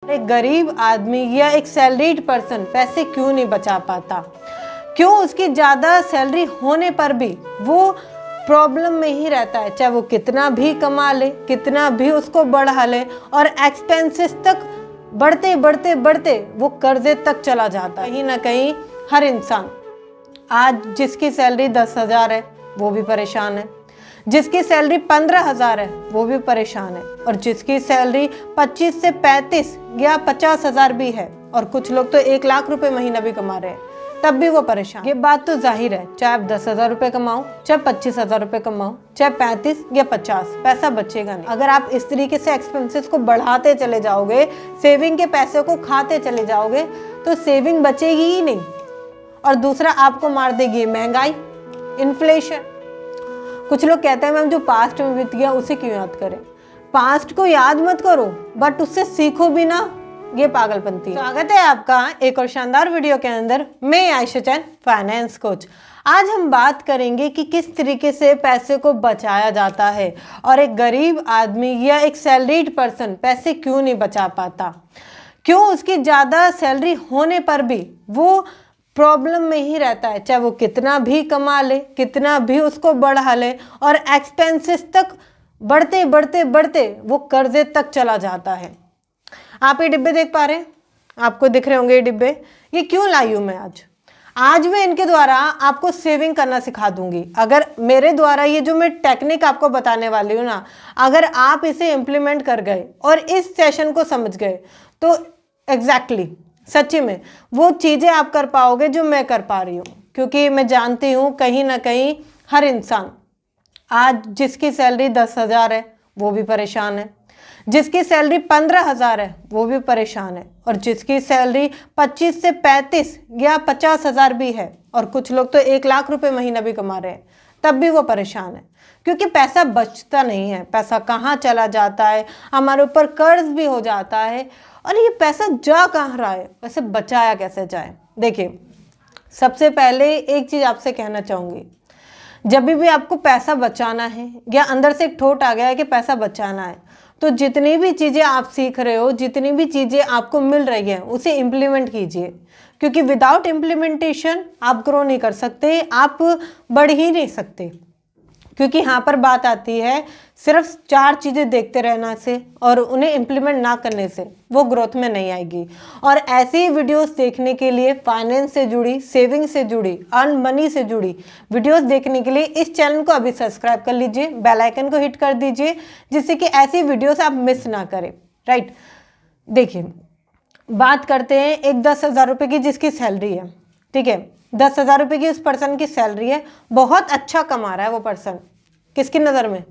एक गरीब आदमी या एक सैलरीड पर्सन पैसे क्यों नहीं बचा पाता? क्यों उसकी ज़्यादा सैलरी होने पर भी वो प्रॉब्लम में ही रहता है, चाहे वो कितना भी कमा ले, कितना भी उसको बढ़ा ले, और एक्सपेंसेस तक बढ़ते बढ़ते बढ़ते वो कर्जे तक चला जाता है। कहीं ना कहीं हर इंसान, आज जिसकी सैलरी 10,000 है वो भी परेशान है, जिसकी सैलरी 15,000 है वो भी परेशान है, और जिसकी सैलरी 25 से 35 या 50,000 भी है, और कुछ लोग तो 1 लाख रुपए महीना भी कमा रहे हैं, तब भी वो परेशान। ये बात तो जाहिर है, चाहे आप 10,000 रुपये कमाओ, चाहे 25,000 रुपये कमाओ, चाहे 35 या 50, पैसा बचेगा नहीं। अगर आप इस तरीके से एक्सपेंसेस को बढ़ाते चले जाओगे, सेविंग के पैसे को खाते चले जाओगे, तो सेविंग बचेगी ही नहीं। और दूसरा, आपको मार देगी महंगाई, इन्फ्लेशन। कुछ लोग कहते हैं मैम जो पास्ट में बीत गया उसे क्यों याद करें? पास्ट को याद मत करो, बट उससे सीखो भी ना, ये पागलपंती है। स्वागत है आपका एक और शानदार वीडियो के अंदर। मैं आयशा चैन, फाइनेंस कोच। आज हम बात करेंगे कि किस तरीके से पैसे को बचाया जाता है, और एक गरीब आदमी या एक सैलरीड पर्सन पैसे क्यों नहीं बचा पाता। क्यों उसकी ज़्यादा सैलरी होने पर भी वो प्रॉब्लम में ही रहता है, चाहे वो कितना भी कमा ले, कितना भी उसको बढ़ा ले, और एक्सपेंसेस तक बढ़ते बढ़ते बढ़ते वो कर्जे तक चला जाता है। आप ये डिब्बे देख पा रहे हैं, आपको दिख रहे होंगे ये डिब्बे। ये क्यों लाई हूँ मैं आज मैं इनके द्वारा आपको सेविंग करना सिखा दूंगी। अगर मेरे द्वारा ये जो मैं टेक्निक आपको बताने वाली हूँ ना, अगर आप इसे इम्प्लीमेंट कर गए और इस सेशन को समझ गए, तो एग्जैक्टली सच्ची में वो चीज़ें आप कर पाओगे जो मैं कर पा रही हूँ। क्योंकि मैं जानती हूँ कहीं ना कहीं हर इंसान, आज जिसकी सैलरी 10,000 है वो भी परेशान है, जिसकी सैलरी 15,000 है वो भी परेशान है, और जिसकी सैलरी 25 से 35 या 50,000 भी है, और कुछ लोग तो 1 लाख रुपए महीना भी कमा रहे हैं, तब भी वो परेशान है। क्योंकि पैसा बचता नहीं है, पैसा कहाँ चला जाता है, हमारे ऊपर कर्ज भी हो जाता है, और ये पैसा जा कहाँ रहा है, वैसे बचाया कैसे जाए। देखिए, सबसे पहले एक चीज़ आपसे कहना चाहूँगी, जब भी आपको पैसा बचाना है या अंदर से एक ठोट आ गया है कि पैसा बचाना है, तो जितनी भी चीज़ें आप सीख रहे हो, जितनी भी चीज़ें आपको मिल रही हैं, उसे इम्प्लीमेंट कीजिए। क्योंकि विदाउट इम्प्लीमेंटेशन आप ग्रो नहीं कर सकते, आप बढ़ ही नहीं सकते। क्योंकि यहाँ पर बात आती है सिर्फ 4 चीज़ें देखते रहना से और उन्हें इम्प्लीमेंट ना करने से, वो ग्रोथ में नहीं आएगी। और ऐसी वीडियोस देखने के लिए, फाइनेंस से जुड़ी, सेविंग से जुड़ी, अर्न मनी से जुड़ी वीडियोस देखने के लिए इस चैनल को अभी सब्सक्राइब कर लीजिए, बेल आइकन को हिट कर दीजिए, जिससे कि ऐसी वीडियोस आप मिस ना करें। राइट, देखिए बात करते हैं एक 10,000 रुपये की जिसकी सैलरी है, ठीक है। 10,000 रुपये की उस पर्सन की सैलरी है, बहुत अच्छा कमा रहा है वो पर्सन। किसकी नज़र में?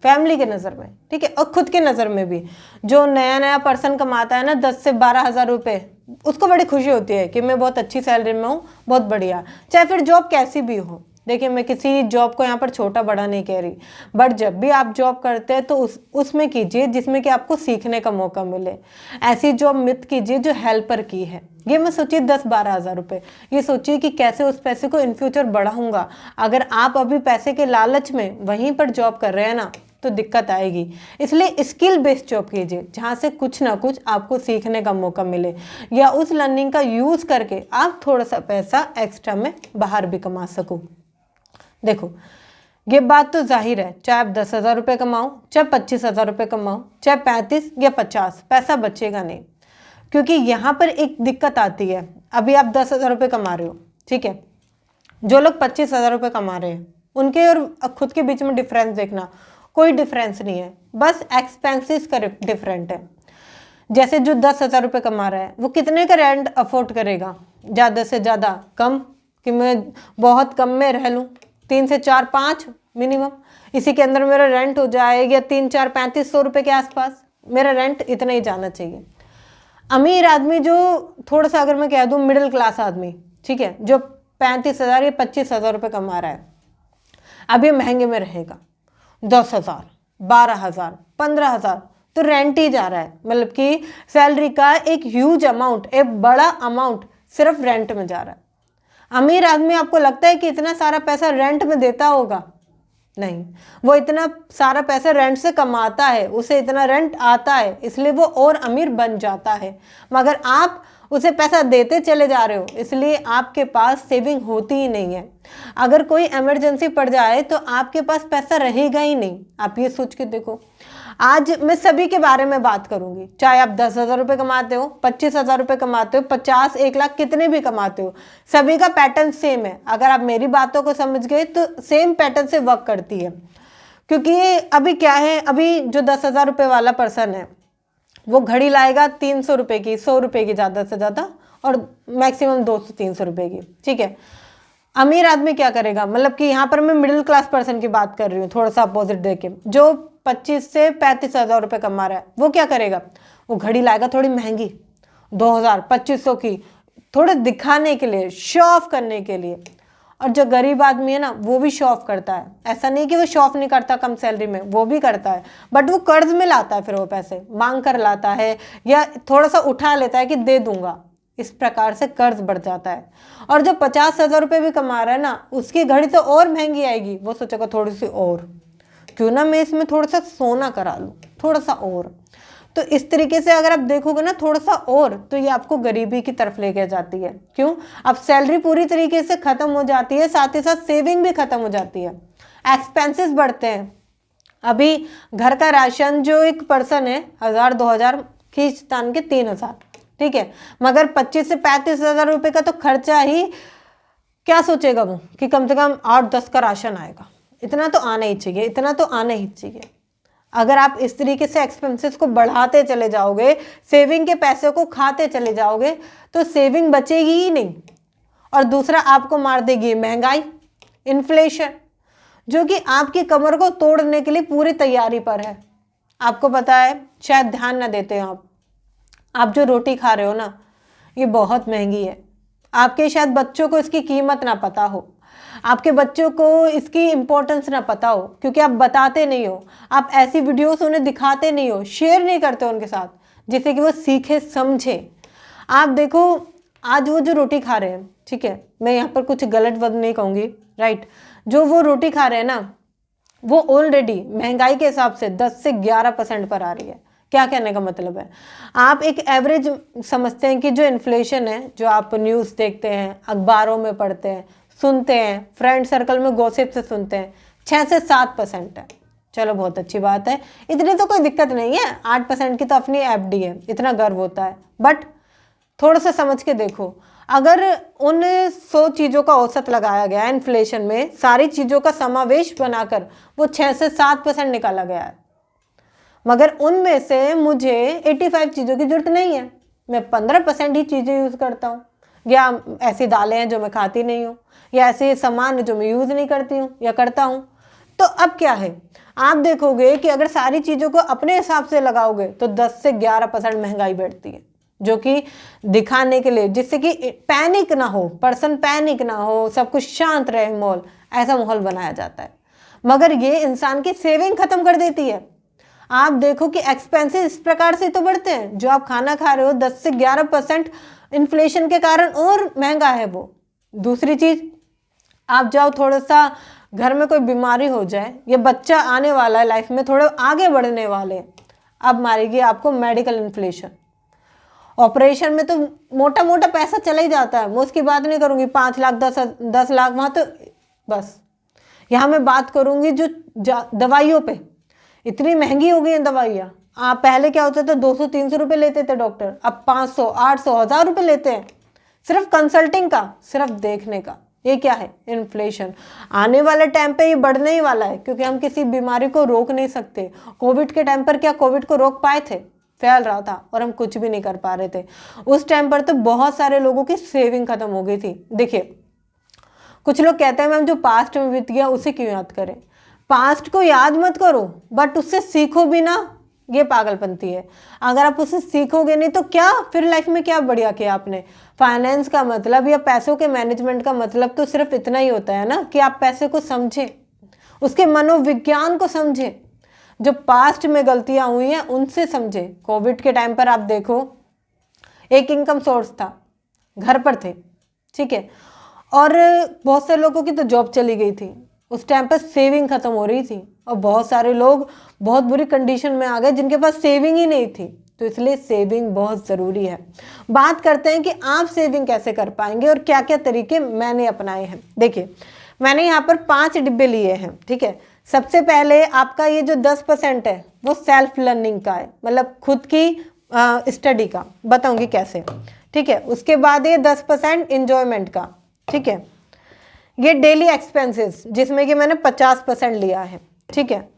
फैमिली के नज़र में, ठीक है, और खुद की नज़र में भी। जो नया नया पर्सन कमाता है ना 10 से 12,000 रुपये, उसको बड़ी खुशी होती है कि मैं बहुत अच्छी सैलरी में हूँ, बहुत बढ़िया। चाहे फिर जॉब कैसी भी हो। देखिए, मैं किसी जॉब को यहाँ पर छोटा बड़ा नहीं कह रही, बट जब भी आप जॉब करते हैं तो उसमें कीजिए जिसमें कि आपको सीखने का मौका मिले। ऐसी जॉब मत कीजिए जो हेल्पर की है। ये मत सोचिए 10-12 हज़ार रुपये, ये सोचिए कि कैसे उस पैसे को इन फ्यूचर बढ़ाऊंगा। अगर आप अभी पैसे के लालच में वहीं पर जॉब कर रहे हैं ना, तो दिक्कत आएगी। इसलिए स्किल बेस्ड जॉब कीजिए, जहाँ से कुछ ना कुछ आपको सीखने का मौका मिले, या उस लर्निंग का यूज़ करके आप थोड़ा सा पैसा एक्स्ट्रा में बाहर भी कमा सको। देखो, ये बात तो जाहिर है, चाहे आप 10,000 रुपये कमाओ, चाहे 25,000 रुपये कमाओ, चाहे 35 या 50, पैसा बचेगा नहीं। क्योंकि यहाँ पर एक दिक्कत आती है। अभी आप 10,000 रुपये कमा रहे हो, ठीक है, जो लोग 25,000 रुपये कमा रहे हैं उनके और खुद के बीच में डिफरेंस देखना, कोई डिफरेंस नहीं है, बस एक्सपेंसेस का डिफरेंट है। जैसे जो 10,000 रुपये कमा रहा है वो कितने का रेंट अफोर्ड करेगा? ज़्यादा से ज़्यादा कम, कि मैं बहुत कम में रह लूँ, 3 से 4-5 मिनिमम, इसी के अंदर मेरा रेंट हो जाएगा 3-4-3500 रुपये के आसपास। मेरा रेंट इतना ही जाना चाहिए। अमीर आदमी, जो थोड़ा सा अगर मैं कह दूँ मिडिल क्लास आदमी, ठीक है, जो 35,000 या 25,000 रुपये कमा रहा है, अब ये महंगे में रहेगा। 10,000, 12,000, 15,000 तो रेंट ही जा रहा है। मतलब कि सैलरी का एक ह्यूज अमाउंट, एक बड़ा अमाउंट सिर्फ रेंट में जा रहा है। अमीर आदमी, आपको लगता है कि इतना सारा पैसा रेंट में देता होगा? नहीं, वो इतना सारा पैसा रेंट से कमाता है, उसे इतना रेंट आता है, इसलिए वो और अमीर बन जाता है। मगर आप उसे पैसा देते चले जा रहे हो, इसलिए आपके पास सेविंग होती ही नहीं है। अगर कोई इमरजेंसी पड़ जाए तो आपके पास पैसा रहेगा ही नहीं। आप ये सोच के देखो, आज मैं सभी के बारे में बात करूंगी, चाहे आप 10,000 रुपये कमाते हो, 25,000 रुपये कमाते हो, 50, 1 लाख, कितने भी कमाते हो, सभी का पैटर्न सेम है। अगर आप मेरी बातों को समझ गए तो सेम पैटर्न से वर्क करती है। क्योंकि अभी क्या है, अभी जो 10,000 रुपये वाला पर्सन है वो घड़ी लाएगा 300 रुपये की, 100 रुपये की ज़्यादा से ज़्यादा, और मैक्सिमम 200-300 रुपये की, ठीक है। अमीर आदमी क्या करेगा, मतलब कि यहाँ पर मैं मिडिल क्लास पर्सन की बात कर रही हूँ, थोड़ा सा अपोजिट देके, जो 25 से 35,000 रुपये कमा रहा है, वो क्या करेगा, वो घड़ी लाएगा थोड़ी महंगी, 2,000, 2,500 की, थोड़े दिखाने के लिए, शो ऑफ करने के लिए। और जो गरीब आदमी है ना, वो भी शो ऑफ करता है। ऐसा नहीं कि वो शो ऑफ नहीं करता कम सैलरी में, वो भी करता है, बट वो कर्ज में लाता है, फिर वो पैसे मांग कर लाता है या थोड़ा सा उठा लेता है कि दे दूंगा, इस प्रकार से कर्ज बढ़ जाता है। और जो 50,000 रुपये भी कमा रहा है ना, उसकी घड़ी तो और महंगी आएगी, वो सोचेगा थोड़ी सी और, क्यों ना मैं इसमें थोड़ा सा सोना करा लूँ, थोड़ा सा और। तो इस तरीके से अगर आप देखोगे ना थोड़ा सा और, तो ये आपको गरीबी की तरफ लेके जाती है। क्यों? अब सैलरी पूरी तरीके से खत्म हो जाती है, साथ ही साथ सेविंग भी खत्म हो जाती है, एक्सपेंसेस बढ़ते हैं। अभी घर का राशन जो एक पर्सन है 1,000-2,000 खींच तान के 3,000, ठीक है, मगर 25 से 35,000 रुपये का तो खर्चा ही, क्या सोचेगा वो कि कम से कम 8-10 का राशन आएगा। इतना तो आना ही चाहिए, इतना तो आना ही चाहिए। अगर आप इस तरीके से एक्सपेंसेस को बढ़ाते चले जाओगे, सेविंग के पैसे को खाते चले जाओगे, तो सेविंग बचेगी ही नहीं। और दूसरा आपको मार देगी महंगाई, इन्फ्लेशन, जो कि आपकी कमर को तोड़ने के लिए पूरी तैयारी पर है। आपको पता है, शायद ध्यान ना देते हो आप जो रोटी खा रहे हो ना, ये बहुत महंगी है। आपके शायद बच्चों को इसकी कीमत ना पता हो, आपके बच्चों को इसकी इम्पोर्टेंस ना पता हो, क्योंकि आप बताते नहीं हो, आप ऐसी वीडियोस उन्हें दिखाते नहीं हो, शेयर नहीं करते उनके साथ, जिससे कि वो सीखे समझे। आप देखो, आज वो जो रोटी खा रहे हैं, ठीक है, मैं यहाँ पर कुछ गलत वर्ड नहीं कहूँगी, राइट, जो वो रोटी खा रहे हैं ना, वो ऑलरेडी महंगाई के हिसाब से 10 से 11% पर आ रही है। क्या कहने का मतलब है, आप एक एवरेज समझते हैं कि जो इन्फ्लेशन है, जो आप न्यूज़ देखते हैं, अखबारों में पढ़ते हैं, सुनते हैं, फ्रेंड सर्कल में गॉसिप से सुनते हैं, 6 से 7% है। चलो बहुत अच्छी बात है, इतनी तो कोई दिक्कत नहीं है, 8% की तो अपनी एफडी है, इतना गर्व होता है। बट थोड़ा सा समझ के देखो, अगर उन 100 चीज़ों का औसत लगाया गया है इन्फ्लेशन में, सारी चीज़ों का समावेश बनाकर वो 6 से 7% निकाला गया है, मगर उनमें से मुझे 85 चीज़ों की जरूरत नहीं है, मैं 15% ही चीज़ें यूज़ करता हूँ, या ऐसी दालें हैं जो मैं खाती नहीं हूँ, या ऐसे सामान जो मैं यूज़ नहीं करती हूँ या करता हूँ। तो अब क्या है, आप देखोगे कि अगर सारी चीज़ों को अपने हिसाब से लगाओगे तो 10 से 11% महंगाई बढ़ती है, जो कि दिखाने के लिए, जिससे कि पैनिक ना हो, पर्सन पैनिक ना हो, सब कुछ शांत रहे माहौल, ऐसा माहौल बनाया जाता है। मगर ये इंसान की सेविंग खत्म कर देती है। आप देखो कि एक्सपेंसेस इस प्रकार से तो बढ़ते हैं, जो आप खाना खा रहे हो 10 से 11% इन्फ्लेशन के कारण और महंगा है वो। दूसरी चीज़, आप जाओ थोड़ा सा घर में कोई बीमारी हो जाए, या बच्चा आने वाला है लाइफ में, थोड़े आगे बढ़ने वाले, अब मारेगी आपको मेडिकल इन्फ्लेशन। ऑपरेशन में तो मोटा मोटा पैसा चला ही जाता है, मैं उसकी बात नहीं करूँगी, 5 लाख 10 लाख, वहाँ तो बस। यहाँ मैं बात करूँगी जो दवाइयों पे, इतनी महंगी हो गई हैं दवाइयाँ। आप पहले क्या होता था, 200-300 रुपये लेते थे डॉक्टर, अब 500, 800, 1,000 रुपये लेते हैं सिर्फ कंसल्टिंग का, सिर्फ देखने का। ये क्या है, इन्फ्लेशन। आने वाले टाइम पे ये बढ़ने ही वाला है, क्योंकि हम किसी बीमारी को रोक नहीं सकते। कोविड के टाइम पर क्या कोविड को रोक पाए थे? फैल रहा था और हम कुछ भी नहीं कर पा रहे थे। उस टाइम पर तो बहुत सारे लोगों की सेविंग खत्म हो गई थी। देखिए, कुछ लोग कहते हैं मैम जो पास्ट में बीत गया उसे क्यों याद करें। पास्ट को याद मत करो, बट उससे सीखो भी ना, ये पागलपंती है। अगर आप उससे सीखोगे नहीं तो क्या फिर लाइफ में क्या बढ़िया किया आपने। फाइनेंस का मतलब या पैसों के मैनेजमेंट का मतलब तो सिर्फ इतना ही होता है ना कि आप पैसे को समझें, उसके मनोविज्ञान को समझें, जो पास्ट में गलतियां हुई हैं उनसे समझें। कोविड के टाइम पर आप देखो, एक इनकम सोर्स था, घर पर थे, ठीक है, और बहुत से लोगों की तो जॉब चली गई थी। उस टाइम पर सेविंग खत्म हो रही थी और बहुत सारे लोग बहुत बुरी कंडीशन में आ गए जिनके पास सेविंग ही नहीं थी। तो इसलिए सेविंग बहुत ज़रूरी है। बात करते हैं कि आप सेविंग कैसे कर पाएंगे और क्या क्या तरीके मैंने अपनाए हैं। देखिए, मैंने यहाँ पर 5 डिब्बे लिए हैं, ठीक है। सबसे पहले आपका ये जो 10% है वो सेल्फ लर्निंग का है, मतलब खुद की स्टडी का, बताऊंगी कैसे, ठीक है। उसके बाद ये 10% इंजॉयमेंट का, ठीक है। ये डेली एक्सपेंसेस जिसमें कि मैंने 50% लिया है, ठीक है।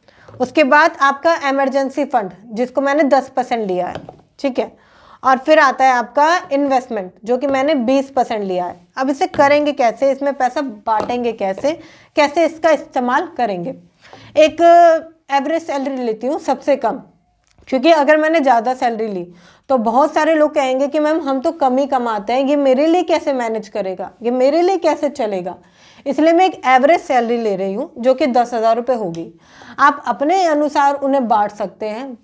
उसके बाद आपका इमरजेंसी फंड जिसको मैंने 10% लिया है, ठीक है। और फिर आता है आपका इन्वेस्टमेंट जो कि मैंने 20% लिया है। अब इसे करेंगे कैसे, इसमें पैसा बांटेंगे कैसे, कैसे इसका इस्तेमाल करेंगे। एक एवरेज सैलरी लेती हूँ सबसे कम, क्योंकि अगर मैंने ज़्यादा सैलरी ली तो बहुत सारे लोग कहेंगे कि मैम हम तो कम ही कमाते हैं, ये मेरे लिए कैसे मैनेज करेगा, ये मेरे लिए कैसे चलेगा। इसलिए मैं एक एवरेज सैलरी ले रही हूँ जो कि 10,000 रुपये होगी। आप अपने अनुसार उन्हें बांट सकते हैं।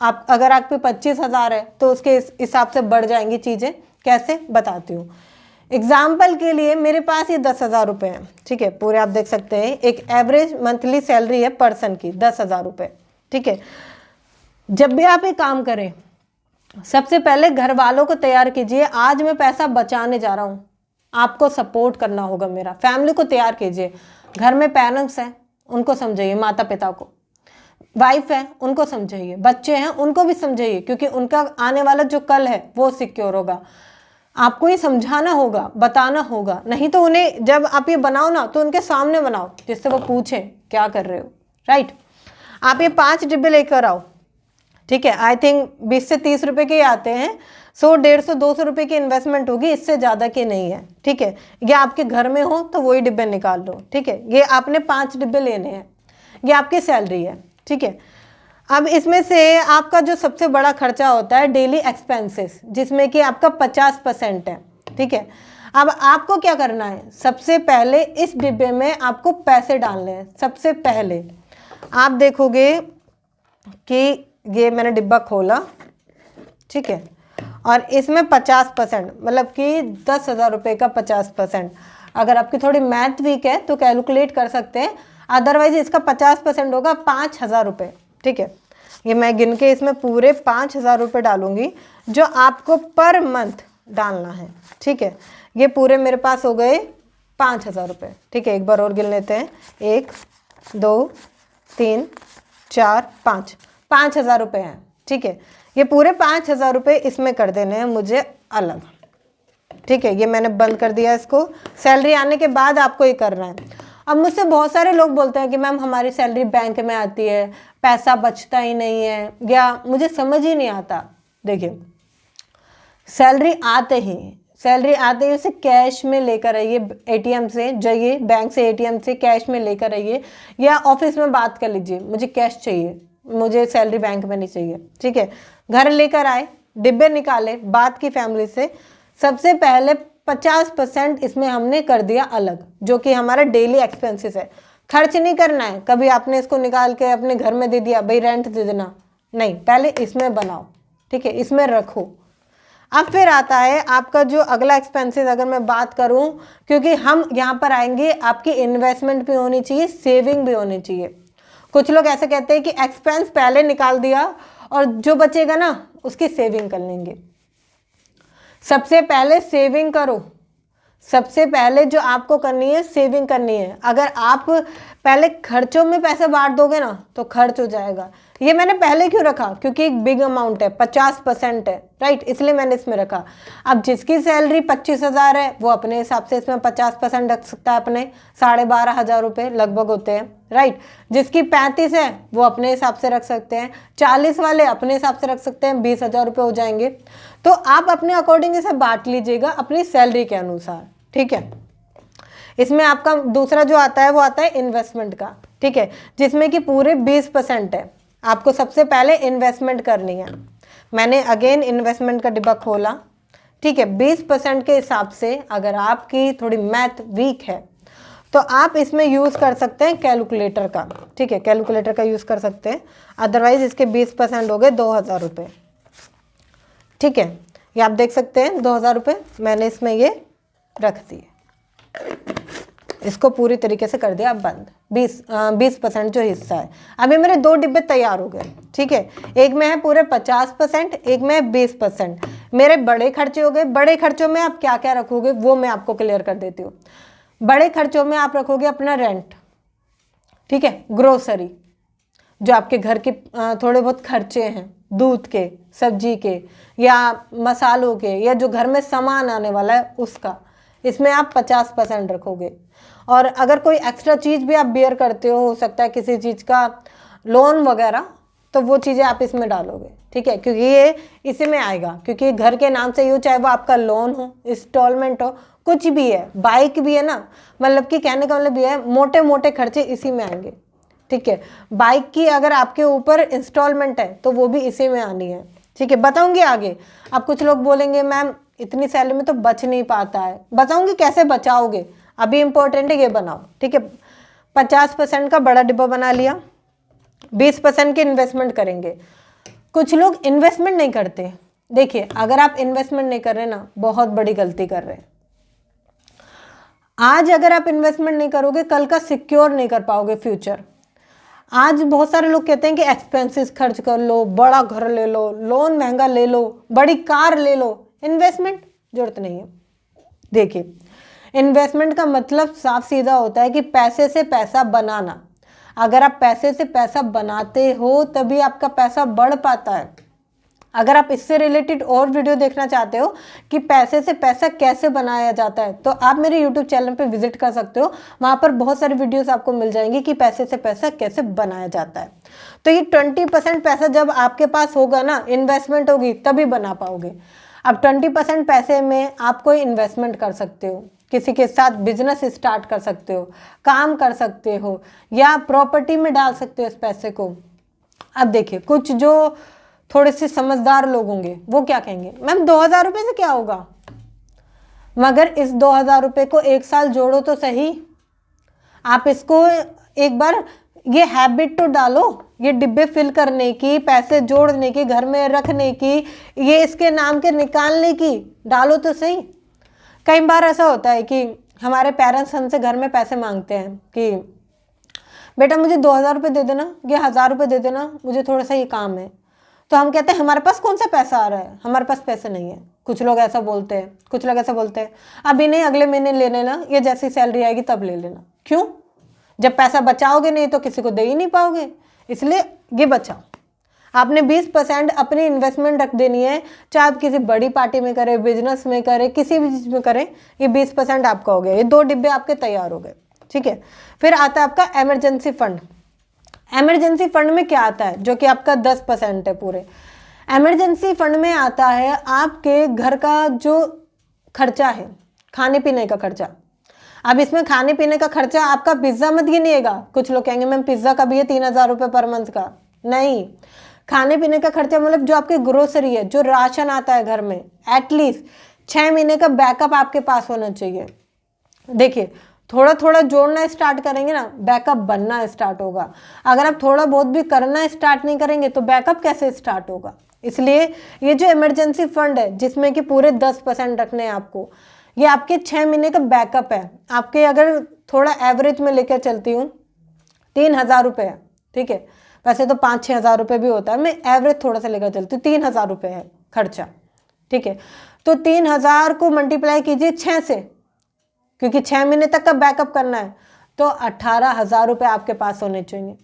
आप अगर आप पे 25,000 है तो उसके हिसाब से बढ़ जाएंगी चीज़ें। कैसे, बताती हूँ। एग्जाम्पल के लिए मेरे पास ये 10,000 रुपये हैं, ठीक है। पूरे आप देख सकते हैं एक एवरेज मंथली सैलरी है पर्सन की 10,000 रुपये, ठीक है। जब भी आप एक काम करें, सबसे पहले घर वालों को तैयार कीजिए। आज मैं पैसा बचाने जा रहा हूँ, आपको सपोर्ट करना होगा। मेरा फैमिली को तैयार कीजिए। घर में पेरेंट्स हैं, उनको समझाइए, माता पिता को, वाइफ है उनको समझाइए, बच्चे हैं उनको भी समझाइए, क्योंकि उनका आने वाला जो कल है वो सिक्योर होगा। आपको ये समझाना होगा, बताना होगा। नहीं तो उन्हें जब आप ये बनाओ ना तो उनके सामने बनाओ जिससे वो पूछें क्या कर रहे हो, राइट। आप ये 5 डिब्बे लेकर आओ, ठीक है। आई थिंक 20 से 30 रुपए के आते हैं। 100, 150, 200 रुपए की इन्वेस्टमेंट होगी, इससे ज़्यादा की नहीं है, ठीक है। ये आपके घर में हो तो वही डिब्बे निकाल लो, ठीक है। ये आपने 5 डिब्बे लेने हैं, ये आपकी सैलरी है, ठीक है। अब इसमें से आपका जो सबसे बड़ा खर्चा होता है डेली एक्सपेंसेस, जिसमें कि आपका 50% है, ठीक है। अब आपको क्या करना है, सबसे पहले इस डिब्बे में आपको पैसे डालने हैं। सबसे पहले आप देखोगे कि ये मैंने डिब्बा खोला, ठीक है, और इसमें 50%, मतलब कि 10,000 रुपये का 50%। अगर आपकी थोड़ी मैथ वीक है तो कैलकुलेट कर सकते हैं, अदरवाइज इसका 50% होगा 5,000 रुपये, ठीक है। ये मैं गिन के इसमें पूरे 5,000 रुपये डालूंगी जो आपको पर मंथ डालना है, ठीक है। ये पूरे मेरे पास हो गए 5,000 रुपये, ठीक है। एक बार और गिन लेते हैं, 1, 2, 3, 4, 5,000 रुपये हैं, ठीक है। ये पूरे 5,000 रुपये इसमें कर देने हैं मुझे अलग, ठीक है। ये मैंने बंद कर दिया इसको। सैलरी आने के बाद आपको ये करना है। अब मुझसे बहुत सारे लोग बोलते हैं कि मैम हमारी सैलरी बैंक में आती है, पैसा बचता ही नहीं है, या मुझे समझ ही नहीं आता। देखिए, सैलरी आते ही उसे कैश में लेकर आइए, एटीएम से जाइए, बैंक से एटीएम से कैश में लेकर आइए, या ऑफिस में बात कर लीजिए मुझे कैश चाहिए, मुझे सैलरी बैंक में नहीं चाहिए, ठीक है। घर लेकर आए, डिब्बे निकाले, बात की फैमिली से। सबसे पहले 50% इसमें हमने कर दिया अलग, जो कि हमारा डेली एक्सपेंसेस है। खर्च नहीं करना है, कभी आपने इसको निकाल के अपने घर में दे दिया, भाई रेंट दे देना, नहीं, पहले इसमें बनाओ, ठीक है, इसमें रखो। अब फिर आता है आपका जो अगला एक्सपेंसेस, अगर मैं बात करूं, क्योंकि हम यहाँ पर आएंगे, आपकी इन्वेस्टमेंट भी होनी चाहिए, सेविंग भी होनी चाहिए। कुछ लोग ऐसे कहते हैं कि एक्सपेंस पहले निकाल दिया और जो बचेगा ना उसकी सेविंग कर लेंगे। सबसे पहले सेविंग करो, सबसे पहले जो आपको करनी है सेविंग करनी है। अगर आप पहले खर्चों में पैसे बांट दोगे ना तो खर्च हो जाएगा। ये मैंने पहले क्यों रखा, क्योंकि एक बिग अमाउंट है, 50% है, राइट, इसलिए मैंने इसमें रखा। अब जिसकी सैलरी 25,000 है वो अपने हिसाब से इसमें 50% रख सकता है, अपने 12,500 रुपये लगभग होते हैं, राइट। जिसकी 35 है वो अपने हिसाब से रख सकते हैं, 40 वाले अपने हिसाब से रख सकते हैं, 20,000 रुपये हो जाएंगे। तो आप अपने अकॉर्डिंग इसे बांट लीजिएगा अपनी सैलरी के अनुसार, ठीक है। इसमें आपका दूसरा जो आता है वो आता है इन्वेस्टमेंट का, ठीक है, जिसमें कि पूरे 20% है। आपको सबसे पहले इन्वेस्टमेंट करनी है। मैंने अगेन इन्वेस्टमेंट का डिब्बा खोला, ठीक है। 20% के हिसाब से अगर आपकी थोड़ी मैथ वीक है तो आप इसमें यूज़ कर सकते हैं कैलकुलेटर का, ठीक है, कैलकुलेटर का यूज़ कर सकते हैं। अदरवाइज इसके 20% हो गए 2,000 रुपये, ठीक है। ये आप देख सकते हैं 2,000 रुपये मैंने इसमें ये रख दिए। इसको पूरी तरीके से कर दिया बंद। 20% जो हिस्सा है। अभी मेरे 2 डिब्बे तैयार हो गए, ठीक है। एक में है पूरे 50%, एक में है 20%। मेरे बड़े खर्चे हो गए। बड़े खर्चों में आप क्या क्या रखोगे वो मैं आपको क्लियर कर देती हूँ। बड़े खर्चों में आप रखोगे अपना रेंट, ठीक है, ग्रोसरी, जो आपके घर के थोड़े बहुत खर्चे हैं, दूध के, सब्जी के, या मसालों के, या जो घर में सामान आने वाला है उसका, इसमें आप 50% रखोगे। और अगर कोई एक्स्ट्रा चीज़ भी आप बेयर करते हो सकता है किसी चीज़ का लोन वगैरह, तो वो चीज़ें आप इसमें डालोगे, ठीक है, क्योंकि ये इसी में आएगा, क्योंकि घर के नाम से यूँ, चाहे वो आपका लोन हो, इंस्टॉलमेंट हो, कुछ भी है, बाइक भी है ना, मतलब कि कहने का मतलब ये है मोटे मोटे खर्चे इसी में आएंगे, ठीक है। बाइक की अगर आपके ऊपर इंस्टॉलमेंट है तो वो भी इसी में आनी है, ठीक है। बताऊंगी आगे। अब कुछ लोग बोलेंगे मैम इतनी सैलरी में तो बच नहीं पाता है, बताऊंगी कैसे बचाओगे। अभी इंपॉर्टेंट है ये बनाओ, ठीक है। 50% का बड़ा डिब्बा बना लिया, 20% की इन्वेस्टमेंट करेंगे। कुछ लोग इन्वेस्टमेंट नहीं करते। देखिए, अगर आप इन्वेस्टमेंट नहीं कर रहे ना, बहुत बड़ी गलती कर रहे हैं। आज अगर आप इन्वेस्टमेंट नहीं करोगे, कल का सिक्योर नहीं कर पाओगे फ्यूचर। आज बहुत सारे लोग कहते हैं कि एक्सपेंसेस खर्च कर लो, बड़ा घर ले लो, लोन महंगा ले लो, बड़ी कार ले लो। इन्वेस्टमेंट जरूरत नहीं है। देखिए, इन्वेस्टमेंट का मतलब साफ सीधा होता है कि पैसे से पैसा बनाना। अगर आप पैसे से पैसा बनाते हो तभी आपका पैसा बढ़ पाता है। अगर आप इससे रिलेटेड और वीडियो देखना चाहते हो कि पैसे से पैसा कैसे बनाया जाता है, तो आप मेरे YouTube चैनल पे विजिट कर सकते हो। वहाँ पर बहुत सारी वीडियोस आपको मिल जाएंगी कि पैसे से पैसा कैसे बनाया जाता है। तो ये 20% पैसा जब आपके पास होगा ना, इन्वेस्टमेंट होगी, तभी बना पाओगे। अब 20% पैसे में आप कोई इन्वेस्टमेंट कर सकते हो, किसी के साथ बिजनेस स्टार्ट कर सकते हो, काम कर सकते हो, या प्रॉपर्टी में डाल सकते हो इस पैसे को। अब देखिए, कुछ जो थोड़े से समझदार लोग होंगे वो क्या कहेंगे, मैम 2000 रुपये से क्या होगा। मगर इस 2000 रुपये को 1 साल जोड़ो तो सही। आप इसको एक बार ये हैबिट तो डालो, ये डिब्बे फिल करने की, पैसे जोड़ने की, घर में रखने की, ये इसके नाम के निकालने की, डालो तो सही। कई बार ऐसा होता है कि हमारे पेरेंट्स हमसे घर में पैसे मांगते हैं कि बेटा मुझे 2000 रुपये दे देना, ये 1000 रुपये दे देना, मुझे थोड़ा सा ये काम है। तो हम कहते हैं हमारे पास कौन सा पैसा आ रहा है, हमारे पास पैसे नहीं है। कुछ लोग ऐसा बोलते हैं, कुछ लोग ऐसा बोलते हैं अभी नहीं, अगले महीने ले लेना, ये जैसी सैलरी आएगी तब ले लेना। क्यों? जब पैसा बचाओगे नहीं तो किसी को दे ही नहीं पाओगे, इसलिए ये बचाओ। आपने 20% अपनी इन्वेस्टमेंट रख देनी है, चाहे आप किसी बड़ी पार्टी में करें, बिजनेस में करें, किसी भी चीज़ में करें। ये 20% आपका हो गया, ये 2 डिब्बे आपके तैयार हो गए, ठीक है। फिर आता है आपका इमरजेंसी फंड। इमरजेंसी फंड में क्या आता है, जो कि आपका 10% है पूरे। इमरजेंसी फंड में आता है आपके घर का जो खर्चा है, खाने पीने का खर्चा। अब इसमें खाने पीने का खर्चा आपका पिज्ज़ा मत गिनिएगा। कुछ लोग कहेंगे मैम पिज्ज़ा का भी है 3000 रुपये पर मंथ का। नहीं, खाने पीने का खर्चा मतलब जो आपके ग्रोसरी है, जो राशन आता है घर में, एटलीस्ट 6 महीने का बैकअप आपके पास होना चाहिए। देखिए, थोड़ा थोड़ा जोड़ना स्टार्ट करेंगे ना, बैकअप बनना स्टार्ट होगा। अगर आप थोड़ा बहुत भी करना स्टार्ट नहीं करेंगे तो बैकअप कैसे स्टार्ट होगा। इसलिए ये जो इमरजेंसी फंड है, जिसमें कि पूरे 10% रखने हैं आपको, ये आपके 6 महीने का बैकअप है। आपके अगर थोड़ा एवरेज में लेकर चलती हूँ 3000 रुपये है, ठीक है। वैसे तो 5-6 हज़ार रुपये भी होता है, मैं एवरेज थोड़ा सा लेकर चलती हूँ। 3000 रुपये है खर्चा, ठीक है। तो 3000 को मल्टीप्लाई कीजिए 6 से, क्योंकि 6 महीने तक का बैकअप करना है, तो 18,000 रुपये आपके पास होने चाहिए।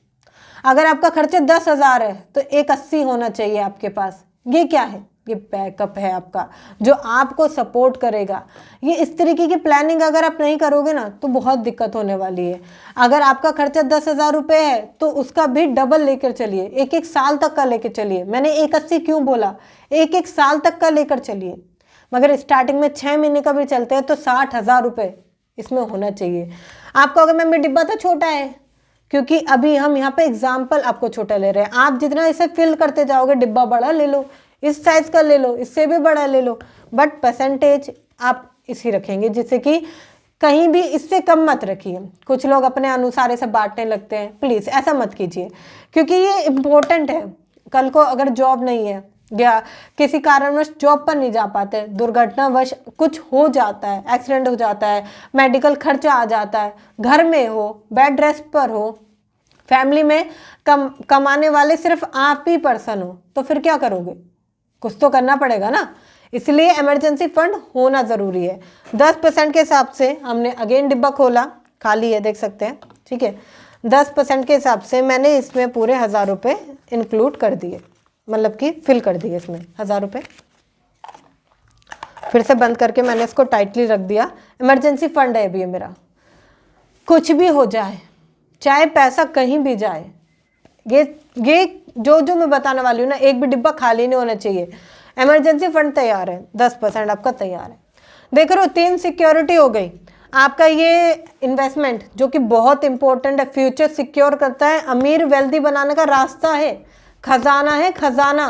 अगर आपका खर्चा 10,000 है तो 180 होना चाहिए आपके पास। ये क्या है? ये बैकअप है आपका, जो आपको सपोर्ट करेगा। ये इस तरीके की प्लानिंग अगर आप नहीं करोगे ना तो बहुत दिक्कत होने वाली है। अगर आपका खर्चा 10,000 रुपये है तो उसका भी डबल लेकर चलिए, 1-1 साल तक का लेकर चलिए। मैंने 180 क्यों बोला, 1-1 साल तक का लेकर चलिए। मगर स्टार्टिंग में 6 महीने का भी चलते हैं तो 60,000 रुपये इसमें होना चाहिए आपको। अगर मैं डिब्बा तो छोटा है, क्योंकि अभी हम यहाँ पे एग्जाम्पल आपको छोटा ले रहे हैं। आप जितना इसे फिल करते जाओगे, डिब्बा बड़ा ले लो, इस साइज का ले लो, इससे भी बड़ा ले लो, बट परसेंटेज आप इसी रखेंगे, जिससे कि कहीं भी इससे कम मत रखिए। कुछ लोग अपने अनुसार इसे बांटने लगते हैं, प्लीज़ ऐसा मत कीजिए, क्योंकि ये इम्पोर्टेंट है। कल को अगर जॉब नहीं है या किसी कारणवश जॉब पर नहीं जा पाते, दुर्घटनावश कुछ हो जाता है, एक्सीडेंट हो जाता है, मेडिकल खर्चा आ जाता है, घर में हो, बेड रेस्ट पर हो, फैमिली में कमाने वाले सिर्फ आप ही पर्सन हो, तो फिर क्या करोगे? कुछ तो करना पड़ेगा ना। इसलिए इमरजेंसी फंड होना ज़रूरी है। 10% के हिसाब से हमने अगेन डिब्बा खोला, खाली है, देख सकते हैं, ठीक है। 10% के हिसाब से मैंने इसमें पूरे 1000 रुपये इंक्लूड कर दिए, मतलब कि फिल कर दिए इसमें 1000 रुपये। फिर से बंद करके मैंने इसको टाइटली रख दिया। इमरजेंसी फंड है अभी ये मेरा, कुछ भी हो जाए, चाहे पैसा कहीं भी जाए, ये जो मैं बताने वाली हूँ ना, एक भी डिब्बा खाली नहीं होना चाहिए। इमरजेंसी फंड तैयार है, 10% आपका तैयार है। देख रहे हो, 3 सिक्योरिटी हो गई। आपका ये इन्वेस्टमेंट जो कि बहुत इंपॉर्टेंट है, फ्यूचर सिक्योर करता है, अमीर वेल्दी बनाने का रास्ता है, खजाना है, खजाना,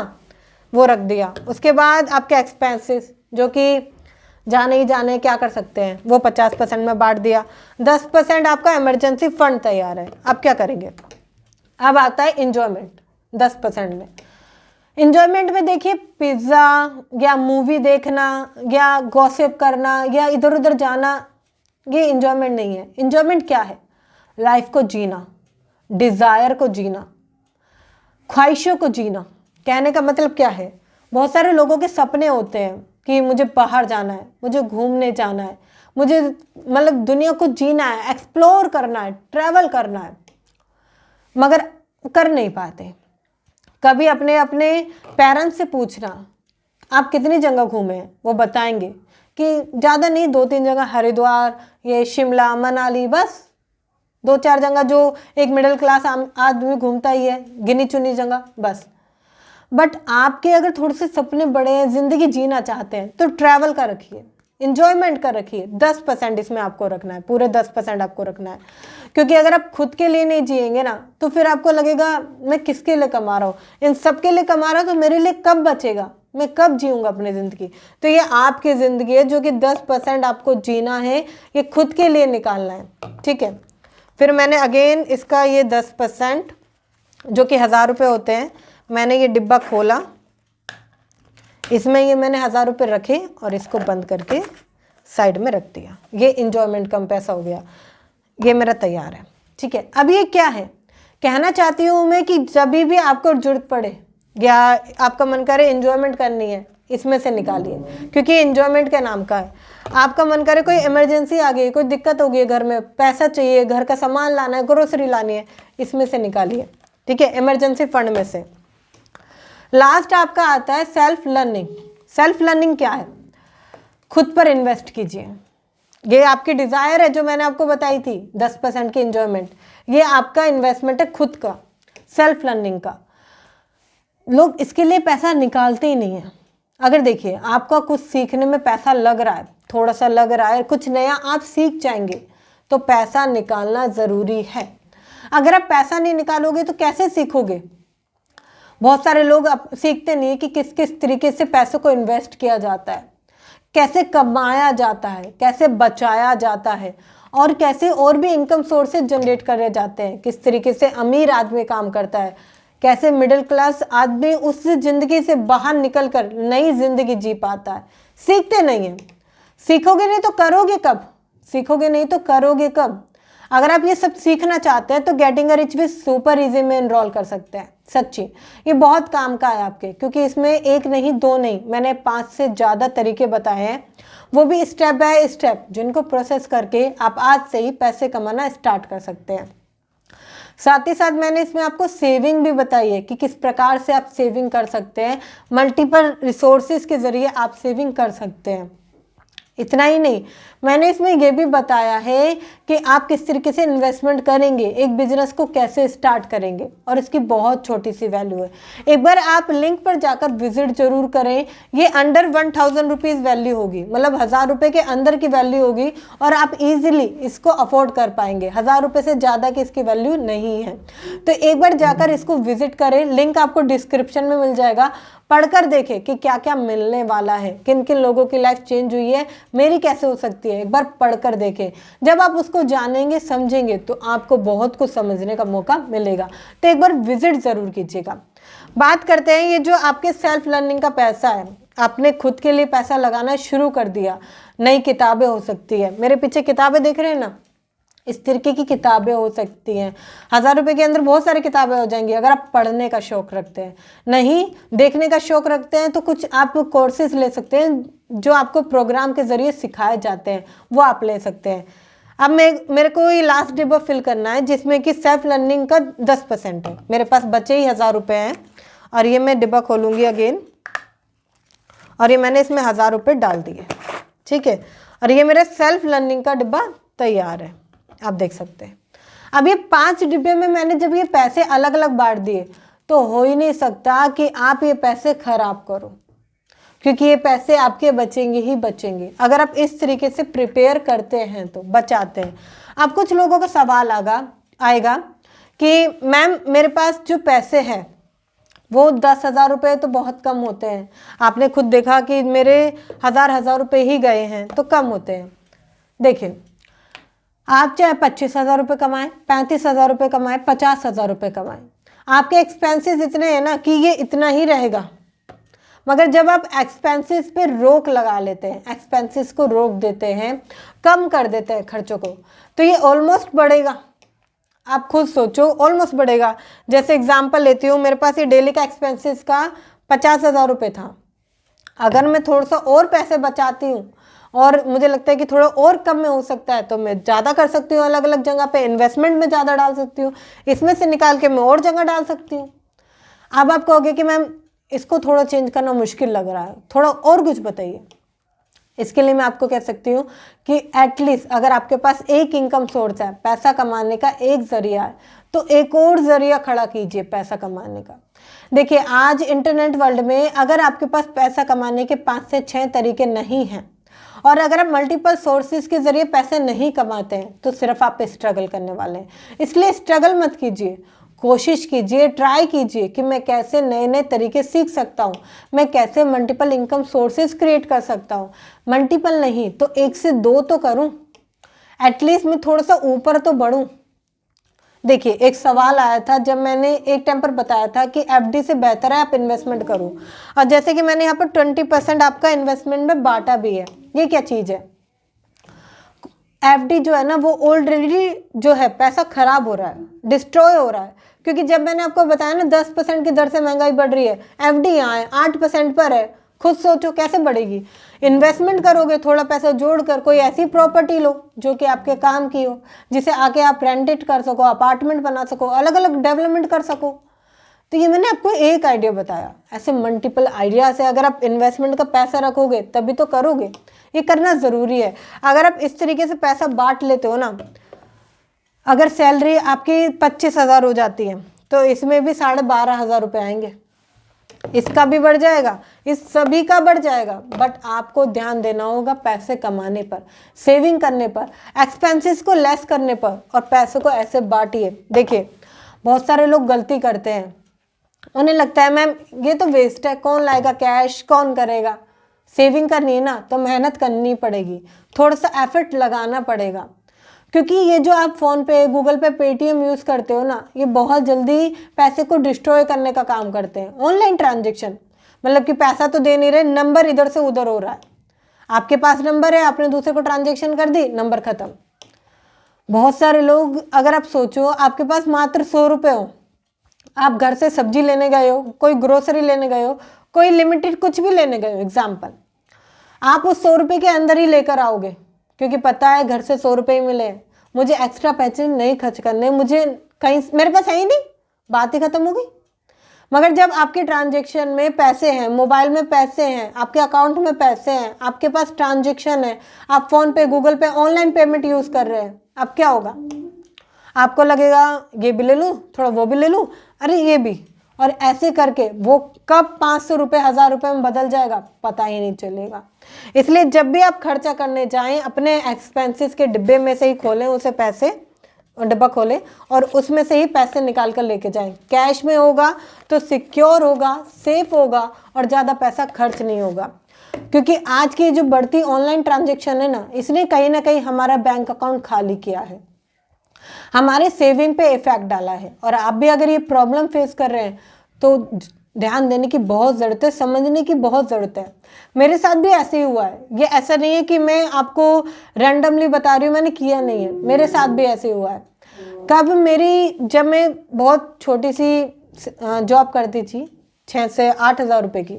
वो रख दिया। उसके बाद आपके एक्सपेंसेस जो कि जाने ही जाने क्या कर सकते हैं, वो 50% में बांट दिया। 10% आपका इमरजेंसी फंड तैयार है। अब क्या करेंगे? अब आता है इंजॉयमेंट 10% में। इंजॉयमेंट में देखिए, पिज्ज़ा या मूवी देखना या गॉसिप करना या इधर उधर जाना, ये इंजॉयमेंट नहीं है। इंजॉयमेंट क्या है? लाइफ को जीना, डिज़ायर को जीना, ख्वाहिशों को जीना। कहने का मतलब क्या है? बहुत सारे लोगों के सपने होते हैं कि मुझे बाहर जाना है, मुझे घूमने जाना है, मुझे मतलब दुनिया को जीना है, एक्सप्लोर करना है, ट्रैवल करना है, मगर कर नहीं पाते। कभी अपने अपने पेरेंट्स से पूछना आप कितनी जगह घूमे हैं, वो बताएंगे कि ज़्यादा नहीं, 2-3 जगह, हरिद्वार, ये शिमला, मनाली, बस 2-4 जगह जो एक मिडिल क्लास आदमी घूमता ही है, गिनी चुनी जगह बस। बट आपके अगर थोड़े से सपने बड़े हैं, ज़िंदगी जीना चाहते हैं, तो ट्रैवल का रखिए, इंजॉयमेंट का रखिए। 10% इसमें आपको रखना है, पूरे 10% आपको रखना है। क्योंकि अगर आप खुद के लिए नहीं जिएंगे ना, तो फिर आपको लगेगा मैं किसके लिए कमा रहा हूँ, इन सब के लिए कमा रहा हूँ, तो मेरे लिए कब बचेगा, मैं कब जीऊँगा अपनी ज़िंदगी। तो ये आपकी ज़िंदगी है जो कि 10% आपको जीना है, ये खुद के लिए निकालना है, ठीक है। फिर मैंने अगेन इसका ये 10% जो कि 1000 रुपये होते हैं, मैंने ये डिब्बा खोला, इसमें ये मैंने 1000 रुपये रखे और इसको बंद करके साइड में रख दिया। ये इंजॉयमेंट कम पैसा हो गया, ये मेरा तैयार है, ठीक है। अब ये क्या है, कहना चाहती हूँ मैं कि जब भी आपको जरूरत पड़े या आपका मन करे इंजॉयमेंट करनी है, इसमें से निकालिए, क्योंकि इंजॉयमेंट के नाम का है। आपका मन करे, कोई इमरजेंसी आ गई, कोई दिक्कत हो गई, घर में पैसा चाहिए, घर का सामान लाना है, ग्रोसरी लानी है, इसमें से निकालिए, ठीक है, इमरजेंसी फंड में से। लास्ट आपका आता है सेल्फ लर्निंग। सेल्फ लर्निंग क्या है? खुद पर इन्वेस्ट कीजिए। ये आपकी डिज़ायर है जो मैंने आपको बताई थी, 10% की इंजॉयमेंट, ये आपका इन्वेस्टमेंट है खुद का, सेल्फ लर्निंग का। लोग इसके लिए पैसा निकालते ही नहीं है। अगर देखिए आपका कुछ सीखने में पैसा लग रहा है, थोड़ा सा लग रहा है, कुछ नया आप सीख जाएंगे, तो पैसा निकालना ज़रूरी है। अगर आप पैसा नहीं निकालोगे तो कैसे सीखोगे? बहुत सारे लोग सीखते नहीं कि किस किस तरीके से पैसों को इन्वेस्ट किया जाता है, कैसे कमाया जाता है, कैसे बचाया जाता है, और कैसे और भी इनकम सोर्सेज जनरेट करे जाते हैं, किस तरीके से अमीर आदमी काम करता है, कैसे मिडिल क्लास आदमी उस ज़िंदगी से बाहर निकलकर नई ज़िंदगी जी पाता है। सीखते नहीं हैं। सीखोगे नहीं तो करोगे कब? सीखोगे नहीं तो करोगे कब? अगर आप ये सब सीखना चाहते हैं तो getting a rich with super easy में एनरोल कर सकते हैं। सच्ची ये बहुत काम का है आपके, क्योंकि इसमें 1 नहीं 2 नहीं, मैंने 5 से ज़्यादा तरीके बताए हैं, वो भी स्टेप बाय स्टेप, जिनको प्रोसेस करके आप आज से ही पैसे कमाना स्टार्ट कर सकते हैं। साथ ही साथ मैंने इसमें आपको सेविंग भी बताई है कि किस प्रकार से आप सेविंग कर सकते हैं, मल्टीपल रिसोर्सेज के ज़रिए आप सेविंग कर सकते हैं। इतना ही नहीं, मैंने इसमें यह भी बताया है कि आप किस तरीके से इन्वेस्टमेंट करेंगे, एक बिजनेस को कैसे स्टार्ट करेंगे, और इसकी बहुत छोटी सी वैल्यू है। एक बार आप लिंक पर जाकर विजिट जरूर करें। ये अंडर 1000 रुपीज़ वैल्यू होगी, मतलब 1000 रुपये के अंदर की वैल्यू होगी, और आप इजीली इसको अफोर्ड कर पाएंगे। 1000 रुपये से ज़्यादा की इसकी वैल्यू नहीं है। तो एक बार जाकर इसको विजिट करें, लिंक आपको डिस्क्रिप्शन में मिल जाएगा। पढ़कर देखें कि क्या क्या मिलने वाला है, किन किन लोगों की लाइफ चेंज हुई है, मेरी कैसे हो सकती है। एक बार पढ़कर देखें, जब आप उसको जानेंगे समझेंगे तो आपको बहुत कुछ समझने का मौका मिलेगा। तो एक बार विजिट ज़रूर कीजिएगा। बात करते हैं ये जो आपके सेल्फ लर्निंग का पैसा है, आपने खुद के लिए पैसा लगाना शुरू कर दिया। नई किताबें हो सकती है, मेरे पीछे किताबें देख रहे हैं ना, इस तरीके की किताबें हो सकती हैं। 1000 रुपये के अंदर बहुत सारी किताबें हो जाएंगी अगर आप पढ़ने का शौक रखते हैं। नहीं देखने का शौक रखते हैं तो कुछ आप कोर्सेज ले सकते हैं जो आपको प्रोग्राम के ज़रिए सिखाए जाते हैं, वो आप ले सकते हैं। अब मेरे को ये लास्ट डिब्बा फिल करना है जिसमें कि सेल्फ लर्निंग का 10% है। मेरे पास बचे ही 1000 रुपये हैं और ये मैं डिब्बा खोलूँगी अगेन, और ये मैंने इसमें 1000 रुपये डाल दिए, ठीक है। और ये मेरे सेल्फ लर्निंग का डिब्बा तैयार है, आप देख सकते हैं। अब ये 5 डिब्बे में मैंने जब ये पैसे अलग अलग बांट दिए तो हो ही नहीं सकता कि आप ये पैसे खराब करो, क्योंकि ये पैसे आपके बचेंगे ही बचेंगे अगर आप इस तरीके से प्रिपेयर करते हैं तो बचाते हैं। अब कुछ लोगों का सवाल आएगा कि मैम मेरे पास जो पैसे हैं वो 10,000 रुपये तो बहुत कम होते हैं, आपने खुद देखा कि मेरे हज़ार रुपये ही गए हैं तो कम होते हैं। देखिए आप चाहे 25,000 रुपये कमाएं, 35,000 रुपये कमाएं, 50,000 रुपये कमाएं, आपके एक्सपेंसेस इतने हैं ना कि ये इतना ही रहेगा। मगर जब आप एक्सपेंसेस पे रोक लगा लेते हैं, एक्सपेंसेस को रोक देते हैं, कम कर देते हैं खर्चों को, तो ये ऑलमोस्ट बढ़ेगा। आप खुद सोचो, ऑलमोस्ट बढ़ेगा। जैसे एग्जांपल लेती हूँ, मेरे पास ये डेली का एक्सपेंसेस का 50,000 रुपये था। अगर मैं थोड़ा सा और पैसे बचाती हूँ और मुझे लगता है कि थोड़ा और कम में हो सकता है तो मैं ज़्यादा कर सकती हूँ, अलग अलग जगह पे इन्वेस्टमेंट में ज़्यादा डाल सकती हूँ, इसमें से निकाल के मैं और जगह डाल सकती हूँ। अब आप कहोगे कि मैम इसको थोड़ा चेंज करना मुश्किल लग रहा है, थोड़ा और कुछ बताइए। इसके लिए मैं आपको कह सकती हूँ कि एटलीस्ट अगर आपके पास एक इनकम सोर्स है, पैसा कमाने का एक ज़रिया है, तो एक और ज़रिया खड़ा कीजिए पैसा कमाने का। देखिए आज इंटरनेट वर्ल्ड में अगर आपके पास पैसा कमाने के 5 से 6 तरीके नहीं हैं और अगर आप मल्टीपल सोर्सेज के ज़रिए पैसे नहीं कमाते हैं तो सिर्फ आप स्ट्रगल करने वाले हैं। इसलिए स्ट्रगल मत कीजिए, कोशिश कीजिए, ट्राई कीजिए कि मैं कैसे नए नए तरीके सीख सकता हूँ, मैं कैसे मल्टीपल इनकम सोर्सेज क्रिएट कर सकता हूँ। मल्टीपल नहीं तो 1 से 2 तो करूँ, एटलीस्ट मैं थोड़ा सा ऊपर तो बढ़ूँ। देखिए एक सवाल आया था जब मैंने एक टाइम पर बताया था कि एफडी से बेहतर है आप इन्वेस्टमेंट करो, और जैसे कि मैंने यहाँ पर 20% आपका इन्वेस्टमेंट में बांटा भी है। ये क्या चीज़ है? एफडी जो है ना वो ऑलरेडी जो है पैसा खराब हो रहा है, डिस्ट्रॉय हो रहा है, क्योंकि जब मैंने आपको बताया ना 10% की दर से महंगाई बढ़ रही है, एफडी यहाँ है 8% पर है। खुद सोचो कैसे बढ़ेगी। इन्वेस्टमेंट करोगे, थोड़ा पैसा जोड़कर कोई ऐसी प्रॉपर्टी लो जो कि आपके काम की हो, जिसे आके आप रेंटेड कर सको, अपार्टमेंट बना सको, अलग अलग डेवलपमेंट कर सको। तो ये मैंने आपको एक आइडिया बताया, ऐसे मल्टीपल आइडिया से अगर आप इन्वेस्टमेंट का पैसा रखोगे तभी तो करोगे। ये करना ज़रूरी है। अगर आप इस तरीके से पैसा बांट लेते हो ना, अगर सैलरी आपकी 25,000 हो जाती है तो इसमें भी 12,500 रुपये आएंगे, इसका भी बढ़ जाएगा, इस सभी का बढ़ जाएगा। बट आपको ध्यान देना होगा पैसे कमाने पर, सेविंग करने पर, एक्सपेंसेस को लेस करने पर, और पैसे को ऐसे बांटिए। देखिए बहुत सारे लोग गलती करते हैं, उन्हें लगता है मैम ये तो वेस्ट है, कौन लाएगा कैश, कौन करेगा। सेविंग करनी है ना तो मेहनत करनी पड़ेगी, थोड़ा सा एफर्ट लगाना पड़ेगा, क्योंकि ये जो आप फ़ोन पे, गूगल पे, पेटीएम यूज़ करते हो ना, ये बहुत जल्दी पैसे को डिस्ट्रॉय करने का काम करते हैं। ऑनलाइन ट्रांजेक्शन मतलब कि पैसा तो दे नहीं रहे, नंबर इधर से उधर हो रहा है। आपके पास नंबर है, आपने दूसरे को ट्रांजेक्शन कर दी, नंबर ख़त्म। बहुत सारे लोग, अगर आप सोचो आपके पास मात्र 100 रुपये हो, आप घर से सब्जी लेने गए हो, कोई ग्रोसरी लेने गए हो, कोई लिमिटेड कुछ भी लेने गए हो एग्जाम्पल, आप उस 100 रुपये के अंदर ही लेकर आओगे, क्योंकि पता है घर से 100 रुपये ही मिले, मुझे एक्स्ट्रा पैसे नहीं खर्च करने, मुझे कहीं मेरे पास है ही नहीं, बात ही खत्म हो गई। मगर जब आपके ट्रांजैक्शन में पैसे हैं, मोबाइल में पैसे हैं, आपके अकाउंट में पैसे हैं, आपके पास ट्रांजैक्शन है, आप फ़ोन पे, गूगल पे, ऑनलाइन पेमेंट यूज़ कर रहे हैं, अब क्या होगा? आपको लगेगा ये भी ले लूँ, थोड़ा वो भी ले लूँ, अरे ये भी, और ऐसे करके वो कब 500 रुपये, 1000 रुपये में बदल जाएगा पता ही नहीं चलेगा। इसलिए जब भी आप खर्चा करने जाएं, अपने एक्सपेंसेस के डिब्बे में से ही खोलें, उसे पैसे डिब्बा खोलें और उसमें से ही पैसे निकाल कर लेके जाएं। कैश में होगा तो सिक्योर होगा, सेफ होगा और ज़्यादा पैसा खर्च नहीं होगा। क्योंकि आज की जो बढ़ती ऑनलाइन ट्रांजेक्शन है ना, इसने कहीं ना कहीं हमारा बैंक अकाउंट खाली किया है, हमारे सेविंग पे इफेक्ट डाला है। और आप भी अगर ये प्रॉब्लम फेस कर रहे हैं तो ध्यान देने की बहुत ज़रूरत है, समझने की बहुत ज़रूरत है। मेरे साथ भी ऐसे ही हुआ है, ये ऐसा नहीं है कि मैं आपको रैंडमली बता रही हूँ, मैंने किया नहीं है, मेरे साथ भी ऐसे हुआ है। जब मैं बहुत छोटी सी जॉब करती थी 6 से 8 हज़ार रुपये की,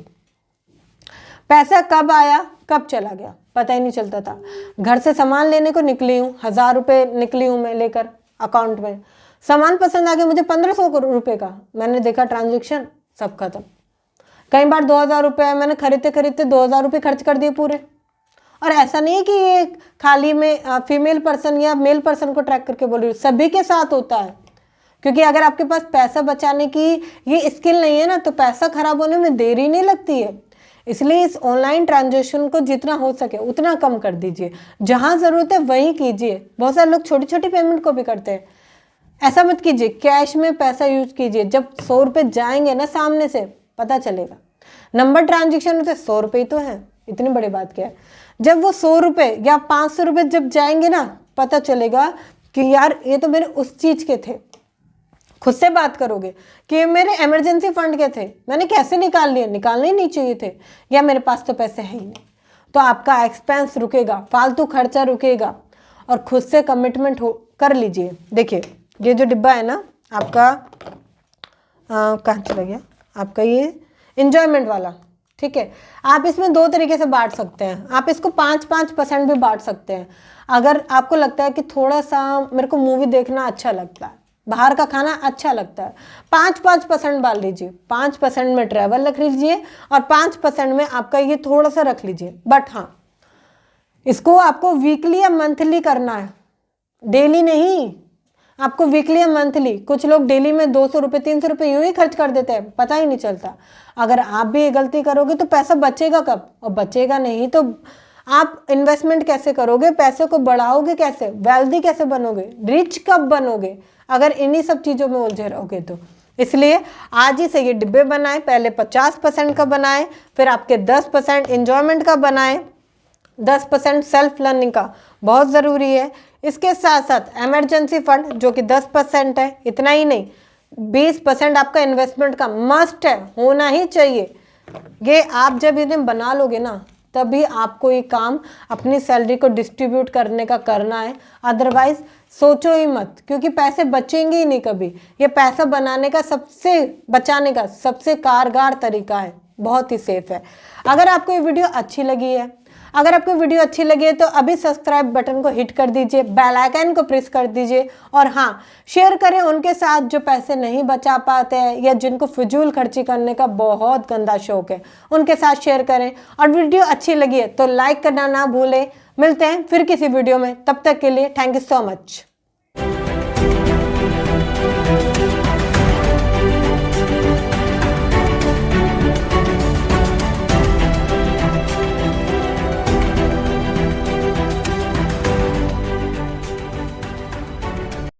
पैसा कब आया कब चला गया पता ही नहीं चलता था। घर से सामान लेने को निकली हूँ, 1000 रुपये निकली हूँ मैं लेकर अकाउंट में, सामान पसंद आ गया मुझे 1500 रुपये का, मैंने देखा ट्रांजेक्शन सब खत्म। कई बार 2000 रुपये मैंने खरीदते खरीदते 2000 रुपये खर्च कर दिए पूरे। और ऐसा नहीं है कि ये खाली में फीमेल पर्सन या मेल पर्सन को ट्रैक करके बोल रही हूँ, सभी के साथ होता है। क्योंकि अगर आपके पास पैसा बचाने की ये स्किल नहीं है ना, तो पैसा खराब होने में देरी नहीं लगती है। इसलिए इस ऑनलाइन ट्रांजेक्शन को जितना हो सके उतना कम कर दीजिए, जहाँ ज़रूरत है वहीं कीजिए। बहुत सारे लोग छोटी छोटी पेमेंट को भी करते हैं, ऐसा मत कीजिए, कैश में पैसा यूज कीजिए। जब 100 रुपये जाएंगे ना सामने से पता चलेगा, नंबर ट्रांजेक्शन होते 100 रुपये तो है, इतनी बड़ी बात क्या है। जब वो 100 रुपये या 500 रुपये जब जाएंगे ना, पता चलेगा कि यार ये तो मेरे उस चीज़ के थे। खुद से बात करोगे कि मेरे इमरजेंसी फंड के थे, मैंने कैसे निकाल लिए, निकालने ही नहीं चाहिए थे, या मेरे पास तो पैसे है ही नहीं। तो आपका एक्सपेंस रुकेगा, फालतू खर्चा रुकेगा, और खुद से कमिटमेंट कर लीजिए। देखिए ये जो डिब्बा है ना आपका, कहाँ चला गया आपका, ये इंजॉयमेंट वाला, ठीक है। आप इसमें 2 तरीके से बांट सकते हैं। आप इसको 5-5% भी बांट सकते हैं। अगर आपको लगता है कि थोड़ा सा मेरे को मूवी देखना अच्छा लगता है, बाहर का खाना अच्छा लगता है, 5-5% बांट लीजिए। 5% में ट्रैवल रख लीजिए और 5% में आपका ये थोड़ा सा रख लीजिए। बट हाँ, इसको आपको वीकली या मंथली करना है, डेली नहीं। आपको वीकली या मंथली, कुछ लोग डेली में 200 रुपये 300 रुपये यूं ही खर्च कर देते हैं, पता ही नहीं चलता। अगर आप भी ये गलती करोगे तो पैसा बचेगा कब, और बचेगा नहीं तो आप इन्वेस्टमेंट कैसे करोगे, पैसे को बढ़ाओगे कैसे, वेल्दी कैसे बनोगे, रिच कब बनोगे, अगर इन्हीं सब चीज़ों में उलझे रहोगे तो। इसलिए आज ही से ये डिब्बे बनाए, पहले 50% का बनाए, फिर आपके 10% इंजॉयमेंट का बनाए, 10% सेल्फ लर्निंग का बहुत ज़रूरी है। इसके साथ साथ इमरजेंसी फंड जो कि 10% है, इतना ही नहीं 20% आपका इन्वेस्टमेंट का मस्ट है, होना ही चाहिए। ये आप जब इन्हें बना लोगे ना, तभी आपको ये काम अपनी सैलरी को डिस्ट्रीब्यूट करने का करना है। अदरवाइज सोचो ही मत, क्योंकि पैसे बचेंगे ही नहीं कभी। ये पैसा बनाने का बचाने का सबसे कारगर तरीका है, बहुत ही सेफ है। अगर आपको ये वीडियो अच्छी लगी है, तो अभी सब्सक्राइब बटन को हिट कर दीजिए, बेल आइकन को प्रेस कर दीजिए, और हाँ, शेयर करें उनके साथ जो पैसे नहीं बचा पाते हैं या जिनको फिजूल खर्ची करने का बहुत गंदा शौक है, उनके साथ शेयर करें। और वीडियो अच्छी लगी है तो लाइक करना ना भूलें। मिलते हैं फिर किसी वीडियो में, तब तक के लिए थैंक यू सो मच।